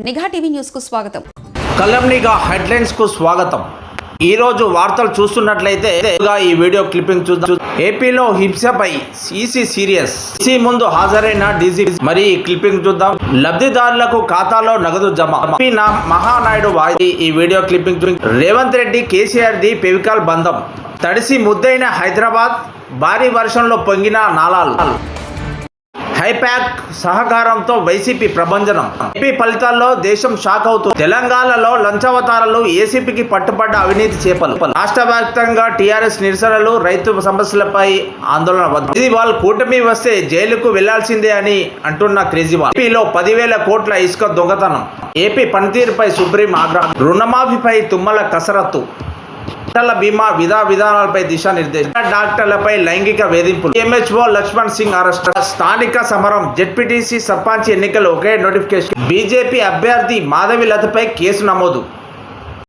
నిఘా TV news కు స్వాగతం. కలం నిఘా హెడ్లైన్స్ కు స్వాగతం. ఈ రోజు వార్తలు చూస్తున్నట్లయితే ఈ వీడియో క్లిప్పింగ్ చూద్దాం. ఏపీలో హింసపై ఈసీ సీరియస్. ఈసీ ముందు హాజరైన డీజీ. మరి ఈ క్లిప్పింగ్ చూద్దాం. లబ్ధిదారులకు ఖాతాలో నగదు జమ. మహానాయుడు వాయి. ఈ video clipping Revanth Reddy KCR the Fevicol బంధం. తడిసి ముద్దైన హైదరాబాద్. భారీ వర్షంలో పొంగిన నాలాలు. హైపాక్ సహకారంతో వైసీపీ ప్రభంజనం. ఏపీ ఫలితాల్లో దేశం షాక్ అవుతుంది. తెలంగాణలో లంచావతారాలు. ఏసీపీకి పట్టుబడ్డ అవినీతి చేపలు. రాష్ట్ర వ్యాప్తంగా టీఆర్ఎస్ నిరసనలు. రైతు సమస్యలపై ఆందోళన. కేజ్రీవాల్ కూటమి వస్తే జైలుకు వెళ్లాల్సిందే అని అంటున్న కేజ్రీవాల్. ఏపీలో 10,000 కోట్ల ఇసుక దొంగతనం. ఏపీ పనితీరుపై సుప్రీం ఆగ్రహం. రుణమాఫీపై తుమ్మల కసరత్తు. బీమా విధానాలపై దిశానిర్దేశం. డాక్టర్లపై లైంగిక వేధింపులు. MHO Lakshman Singh arrest. స్థానిక సమరం. జెడ్పీటీసీ సర్పంచ్ ఎన్నికలు ఒకే నోటిఫికేషన్. బీజేపీ అభ్యర్థి మాధవి లతపై కేసు నమోదు.